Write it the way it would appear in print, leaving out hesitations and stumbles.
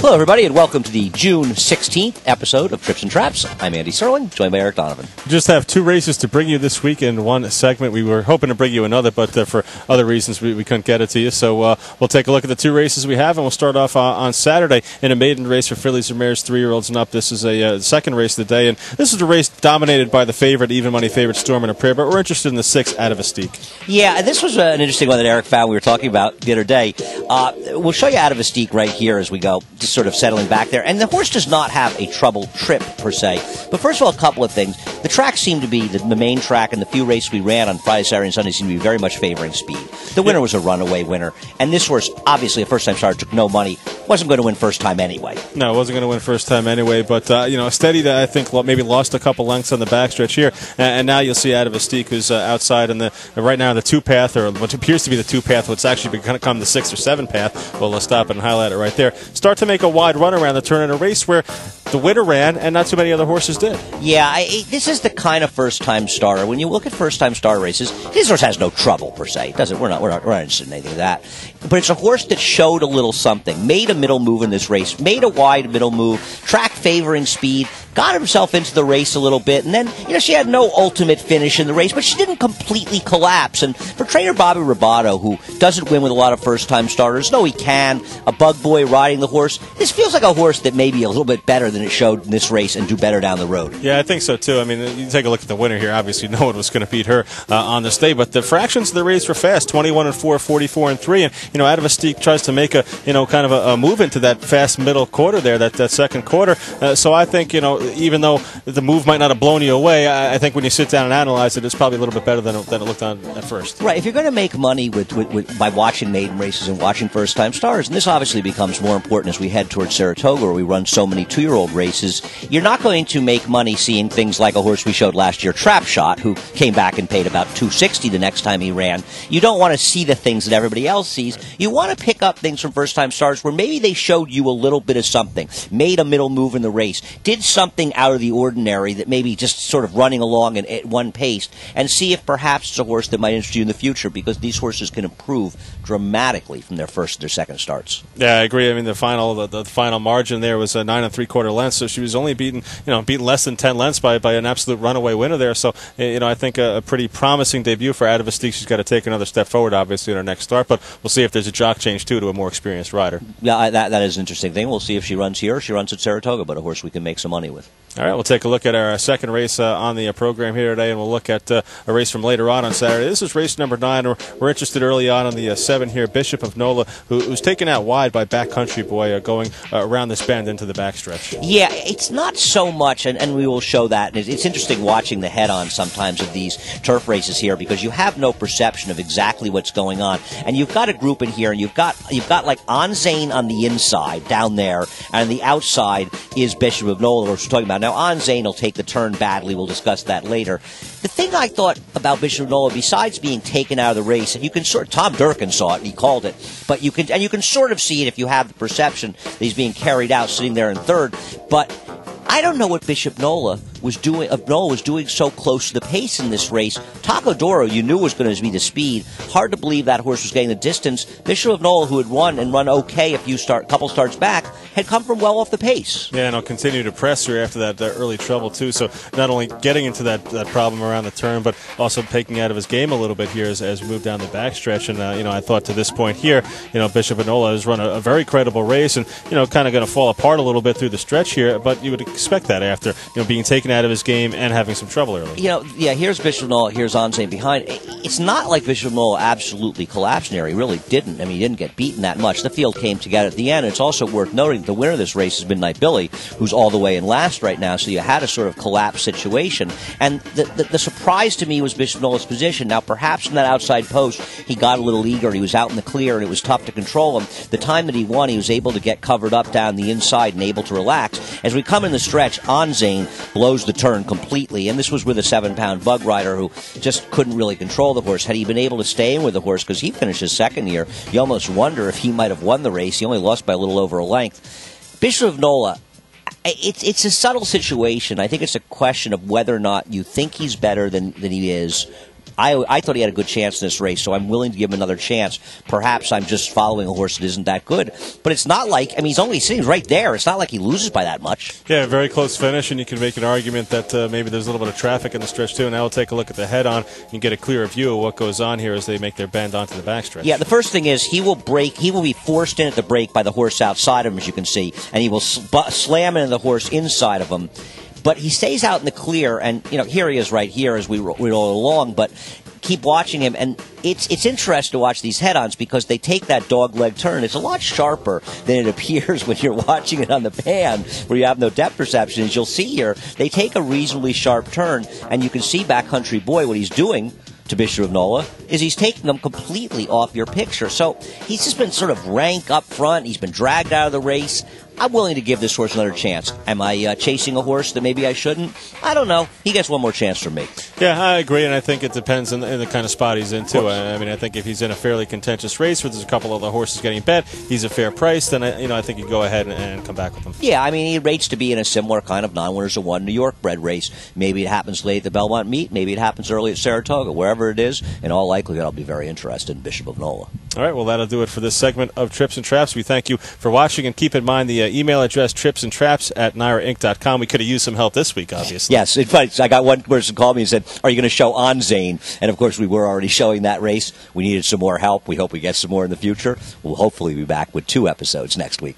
Hello, everybody, and welcome to the June 16th episode of Trips and Traps. I'm Andy Serling, joined by Eric Donovan. We just have two races to bring you this week in one segment. We were hoping to bring you another, but for other reasons we couldn't get it to you. So we'll take a look at the two races we have, and we'll start off on Saturday in a maiden race for fillies and mares, 3-year-olds and up. This is a second race of the day, and this is a race dominated by the favorite, even money favorite, Storm and a Prayer, but we're interested in the 6 ATAVISTIQUE. Yeah, this was an interesting one that Eric found we were talking about the other day. We'll show you ATAVISTIQUE right here as we go, just sort of settling back there. And the horse does not have a trouble trip, per se. But first of all, a couple of things. The track seemed to be, the main track, and the few races we ran on Friday, Saturday, and Sunday seemed to be very much favoring speed. The winner was a runaway winner. And this horse, obviously a first-time starter, took no money, wasn't going to win first time anyway. No, it wasn't going to win first time anyway. But, a steady that I think maybe lost a couple lengths on the backstretch here. And now you'll see ATAVISTIQUE, who's outside in right now in the 2-path, or what appears to be the 2-path, what's actually become the 6 or 7 path. Well, let's stop and highlight it right there. Start to make a wide run around the turn in a race where the winner ran and not too many other horses did. Yeah, this is the kind of first-time starter. When you look at first-time star races, this horse has no trouble, per se. It doesn't. We're not interested in anything of that. But it's a horse that showed a little something, made a middle move in this race, made a wide middle move, track favoring speed, got himself into the race a little bit, and then, she had no ultimate finish in the race, but she didn't completely collapse. And for trainer Bobby Robato, who doesn't win with a lot of first-time starters, no, he can, a bug boy riding the horse, this feels like a horse that may be a little bit better than it showed in this race and do better down the road. Yeah, I think so, too. I mean, you take a look at the winner here. Obviously, no one was going to beat her on this day, but the fractions of the race were fast, 21-4, 44-3, and, ATAVISTIQUE tries to make a, kind of a move into that fast middle quarter there, that second quarter. So I think, even though the move might not have blown you away, I think when you sit down and analyze it, it's probably a little bit better than it looked on at first. Right. If you're going to make money by watching maiden races and watching first-time stars, and this obviously becomes more important as we head towards Saratoga, where we run so many 2-year-old races, you're not going to make money seeing things like a horse we showed last year, Trap Shot, who came back and paid about $260 the next time he ran. You don't want to see the things that everybody else sees. You want to pick up things from first-time stars where maybe they showed you a little bit of something, made a middle move in the race, did something out of the ordinary that maybe just sort of running along at one pace, and see if perhaps it's a horse that might interest you in the future, because these horses can improve dramatically from their first to their second starts. Yeah, I agree. I mean, the final margin there was a 9 3/4 lengths, so she was only beaten less than 10 lengths by an absolute runaway winner there. So, I think a pretty promising debut for ATAVISTIQUE. She's got to take another step forward, obviously, in her next start, but we'll see if there's a jock change, too, to a more experienced rider. Yeah, that is an interesting thing. We'll see if she runs here or she runs at Saratoga, but a horse we can make some money with. All right, we'll take a look at our second race on the program here today, and we'll look at a race from later on Saturday. This is race number 9. We're interested early on the 7 here, Bishop of NOLA, who's taken out wide by Backcountry Boy going around this bend into the backstretch. Yeah, it's not so much, and we will show that. It's interesting watching the head-on sometimes of these turf races here, because you have no perception of exactly what's going on. And you've got a group in here, and you've got like ONZAIN on the inside down there, and the outside is Bishop of NOLA, which we're talking about. Now, ONZAIN will take the turn badly. We'll discuss that later. The thing I thought about Bishop of NOLA, besides being taken out of the race, and you can Tom Durkin saw it, and he called it, but you can sort of see it if you have the perception that he's being carried out, sitting there in third. But I don't know what Bishop NOLA was doing so close to the pace in this race. Takadoro, you knew was going to be the speed. Hard to believe that horse was getting the distance. Bishop of NOLA, who had won and run okay a couple starts back, had come from well off the pace. Yeah, and he'll continue to press her after that early trouble, too. So not only getting into that problem around the turn, but also taking out of his game a little bit here as we move down the backstretch. And, I thought to this point here, Bishop of NOLA has run a very credible race and, kind of going to fall apart a little bit through the stretch here, but you would expect that after, being taken out of his game and having some trouble early. Here's Bishop of NOLA, here's ONZAIN behind. It's not like Bishop of NOLA absolutely collapsed there. He really didn't. I mean, he didn't get beaten that much. The field came together at the end. It's also worth noting the winner of this race is Midnight Billy, who's all the way in last right now, so you had a sort of collapse situation. And the surprise to me was Bishop of NOLA's position. Now, perhaps in that outside post, he got a little eager. He was out in the clear, and it was tough to control him. The time that he won, he was able to get covered up down the inside and able to relax. As we come in the stretch, ONZAIN blows the turn completely, and this was with a 7-pound bug rider who just couldn't really control the horse. Had he been able to stay in with the horse, because he finished his second year, you almost wonder if he might have won the race. He only lost by a little over a length. Bishop of NOLA, it's a subtle situation. I think it's a question of whether or not you think he's better than he is, I thought he had a good chance in this race, so I'm willing to give him another chance. Perhaps I'm just following a horse that isn't that good. But it's not like, I mean, he's only sitting right there. It's not like he loses by that much. Yeah, very close finish, and you can make an argument that maybe there's a little bit of traffic in the stretch, too. Now we'll take a look at the head-on and get a clearer view of what goes on here as they make their bend onto the backstretch. Yeah, the first thing is he will be forced in at the break by the horse outside of him, as you can see, and he will slam into the horse inside of him. But he stays out in the clear, and here he is right here as we roll along, but keep watching him, and it's interesting to watch these head-ons because they take that dog-leg turn. It's a lot sharper than it appears when you're watching it on the pan where you have no depth perception. As you'll see here, they take a reasonably sharp turn, and you can see Backcountry Boy, what he's doing to Bishop of NOLA is he's taking them completely off your picture. So he's just been sort of rank up front. He's been dragged out of the race. I'm willing to give this horse another chance. Am I chasing a horse that maybe I shouldn't? I don't know. He gets one more chance from me. Yeah, I agree, and I think it depends on the kind of spot he's in, too. I mean, I think if he's in a fairly contentious race where there's a couple of the horses getting bet, he's a fair price, then I think you go ahead and come back with him. Yeah, I mean, he rates to be in a similar kind of non-winners of one New York bred race. Maybe it happens late at the Belmont Meet. Maybe it happens early at Saratoga. Wherever it is, in all likelihood, I'll be very interested in Bishop of NOLA. All right, well, that'll do it for this segment of Trips and Traps. We thank you for watching, and keep in mind the email address, tripsandtraps@NYRAinc.com. We could have used some help this week, obviously. Yes, in fact, I got one person called me and said, are you going to show ONZAIN? And, of course, we were already showing that race. We needed some more help. We hope we get some more in the future. We'll hopefully be back with 2 episodes next week.